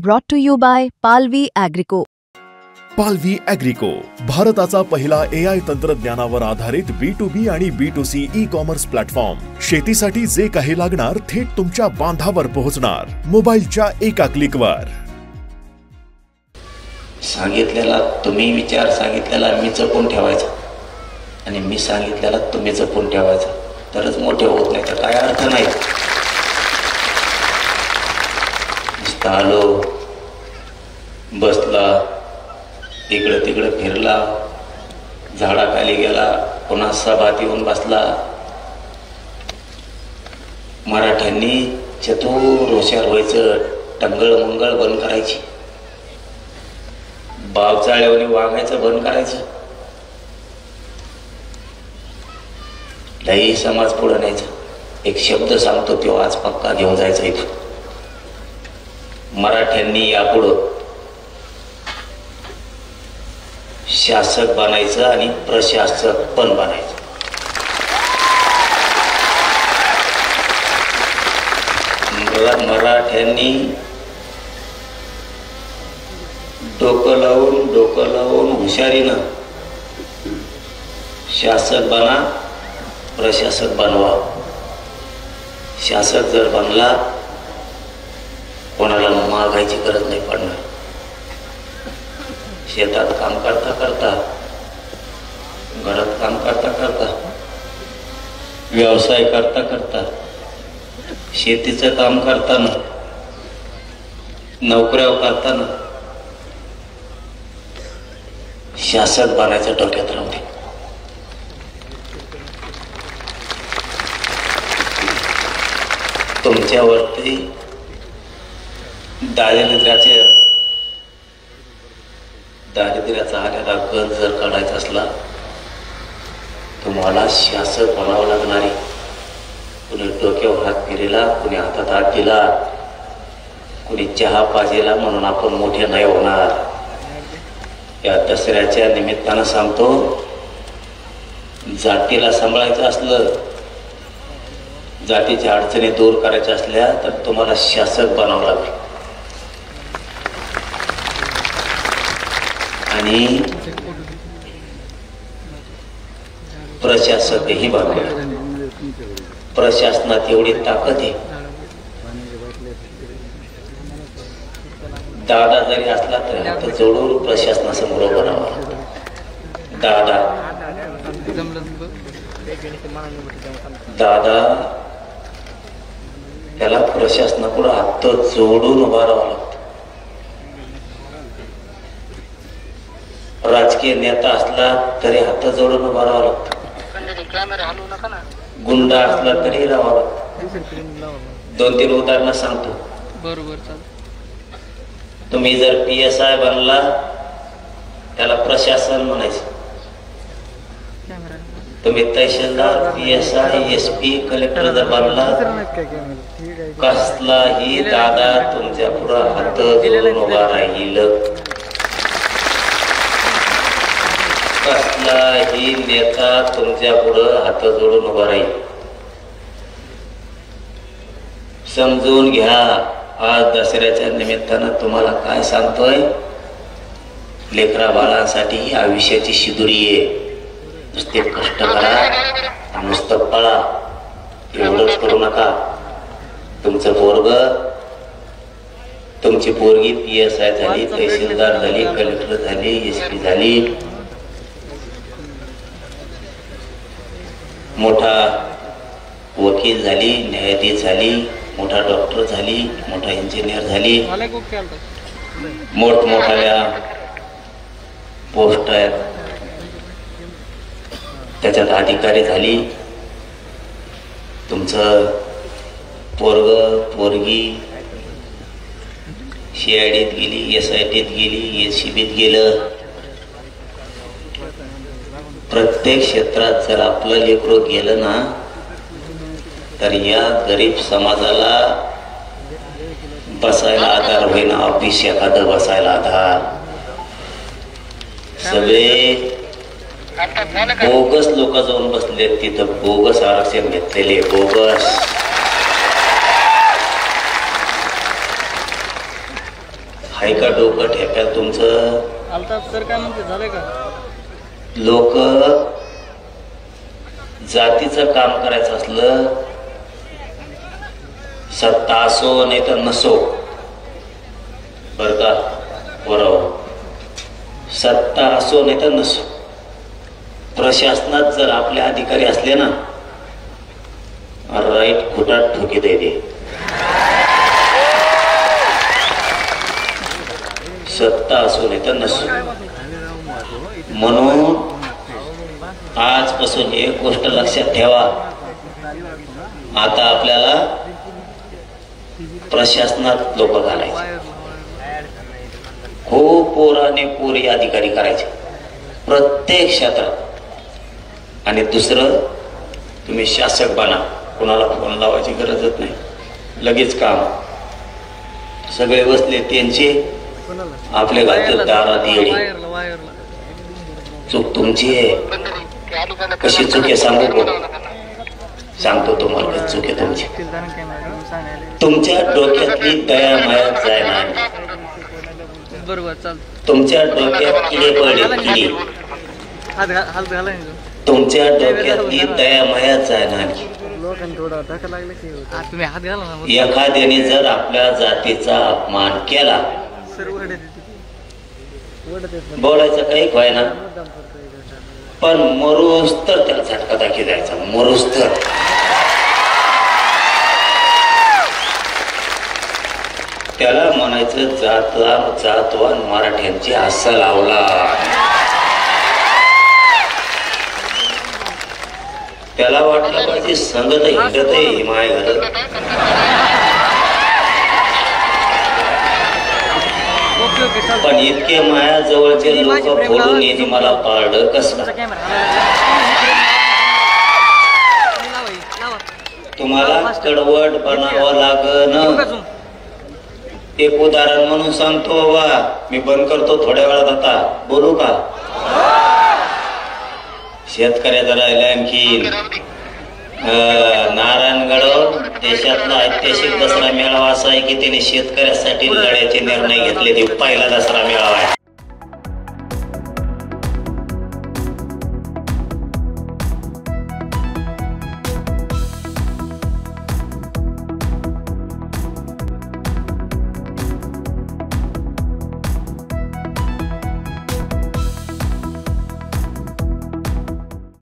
Brought to you by Palvi Agrico. पालवी ॲग्रिको, भारताचा पहिला AI तंत्रज्ञानावर आधारित B2B आणि B2C ई-कॉमर्स प्लॅटफॉर्म. शेतीसाठी जे काही लागणार थेट तुमच्या बांधावर पोहोचणार, मोबाईलच्या एका क्लिकवर. सांगितलेला तुम्ही विचार सांगितलेला मी जपून ठेवायचा आणि मी सांगितलेला तुम्ही जपून ठेवायचा, तरच मोठे होत नाही तर काय अर्थ नाही. आलो, बसला, इकडं तिकडं फिरला, झाडाखाली गेला, पुन्हा सभात येऊन बसला. मराठ्यांनी चतुर हुशार व्हायचं, टंगळ मंगळ बंद करायची, बावचाळ्याने वागायचं बंद करायचं, लई समाज पुढे न्यायचा. एक शब्द सांगतो तो आज पक्का घेऊन जायचा इथं. मराठ्यांनी यापुढं शासक बनायचं आणि प्रशासक पण बनायचं. मराठ्यांनी डोकं लावून हुशारीनं शासक बना, प्रशासक बनवा. शासक जर बनला, कोणाला मागायची गरज नाही पडणार. शेतात काम करता करता, घरात काम करता करता, व्यवसाय करता करता, शेतीचं काम करताना, नोकऱ्या करताना शासक बनायचं डोक्यात राहू दे. तुमच्यावरती दारिद्र्याचा आलेला गंज जर काढायचा असला, तुम्हाला शासक बनावं लागणार आहे. कुणी डोक्यावर हात फिरला, कुणी हातात हात दिला, कुणी चहा पाजेला म्हणून आपण मोठे नाही होणार. या दसऱ्याच्या निमित्तानं सांगतो, जातीला सांभाळायचं असलं, जातीच्या अडचणी दूर करायच्या असल्या तर तुम्हाला शासक बनावं लागेल. आणि प्रशासकही बनावं. प्रशासनात एवढी ताकद आहे, दादा जरी असला तरी हात जोडून प्रशासनासमोर उभं राहावं. दादा त्याला प्रशासनापुढे हात जोडून उभा राहावं लागतं. राजकीय नेता असला तरी हात जोडून उभा राहावं लागतं. गुंड असला तरी राहावं लागतं. 2-3 उदाहरणं सांगतो. तुम्ही जर PSI बनला, त्याला प्रशासन म्हणायचं. तुम्ही तहसीलदार, PSI, SP, कलेक्टर जर बनला, कसलाही दादा तुमच्या पुढं हात जोडून उभा राहील. कसलाही नेता तुमच्या पुढं हात जोडून उभा राहील. समजून घ्या. आज दसऱ्याच्या निमित्तानं तुम्हाला काय सांगतोय, लेकरा बाळांसाठी ही आयुष्याची शिदुरी आहे. नुसते कष्ट करा, नुसतं पळा, एवढंच करू नका. तुमचं पोरग, तुमची पोरगी PSI झाली, तहसीलदार झाली, कलेक्टर झाली, SP झाली, मोठा वकील झाली, न्यायाधीश झाली, मोठा डॉक्टर झाली, मोठा इंजिनियर झाली, मोठमोठ्या पोस्ट आहेत त्याच्यात अधिकारी झाली. तुमचं पोरग पोरगी CIDत गेली, SITत गेली, SCBत गेलं. प्रत्येक क्षेत्रात जर आपलं लेकरं गेलं ना, तर या गरीब समाजाला बसायला आधार होईना. ऑफिस एखादं बसायला आधार. सगळे बोगस लोक जाऊन बसले तिथं, बोगस आरक्षण घेतलेले, बोगस. हाय का डोकं ठेप्यात तुमचं? अल्ताफ सर काय म्हणते, झालंय का? लोक जातीचं काम करायचं असलं, सत्ता असो नाही तर नसो, बर का बरोबर, सत्ता असो नाही तर नसो, प्रशासनात जर आपले अधिकारी असले ना, राईट खोटात ठोकी दे. सत्ता असो नाही तर नसो. म्हणून आजपासून एक गोष्ट लक्षात ठेवा, आता आपल्याला प्रशासनात लोक घालायचे, खूप पोराने पोरी अधिकारी करायचे प्रत्येक क्षेत्रात. आणि दुसरं, तुम्ही शासक बना, कोणाला फोन लावायची गरजच नाही, लगेच काम. सगळे बसले त्यांचे, आपले घालतात दारात येडी. चूक तुमची आहे. कशी चूक आहे सांगू? सांगतो तुम्हाला चूक आहे तुमची. तुमच्या डोक्यातली दया माया जायना, तुमच्या डोक्यात किडे पडले, किडे. तुमच्या डोक्यातली दया माया जायना. एखाद्याने जर आपल्या जातीचा अपमान केला, बोलायचं काही काय ना, पण मरूस तर त्याला झटका दाखी द्यायचा, मरूस तर. त्याला म्हणायचं जातवान मराठ्यांची अस्सल अवलाद. त्याला वाटलं पाहिजे संगत हिंडत आहे माय घालत. पण इतके माया जवळचे लोक फोडून येणे मला पारड कसं. तुम्हाला कडवट बनावं लागन. एक उदाहरण म्हणून सांगतो बाबा, मी बंद करतो थोड्या वेळात. आता बोलू का? शेतकऱ्याचा राहिला आणखी नारायणगड देशातला ऐतिहासिक दसरा मेळावा असा आहे की त्याने शेतकऱ्यासाठी लढ्याचे निर्णय घेतले. ते पहिला दसरा मेळावा आहे.